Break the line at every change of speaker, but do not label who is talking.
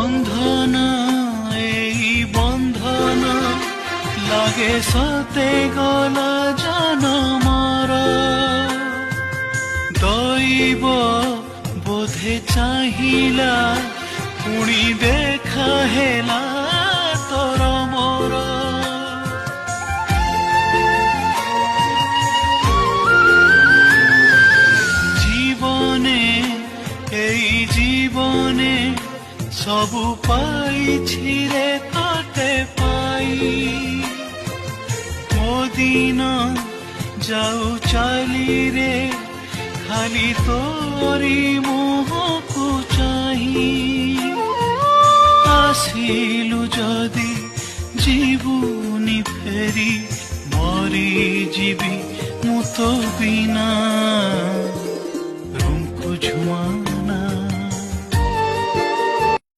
বন্ধন এই বন্ধন লাগে সতে গলা জনমর দৈব বোধে চাহিলা পুଣି দেখা হেলা তোর মোর জীবনে এই জীবনে সবু পাইছি রে তোতে পাই ମୋ ଦିନ যাও চালি রে খালি তোরি মুহକୁ চাহি আসিলু যদি জীবনি ফেরি মরি ଯିବି ମୁଁ ତୋ ବିନା ରୁମକୁ ଝୁମା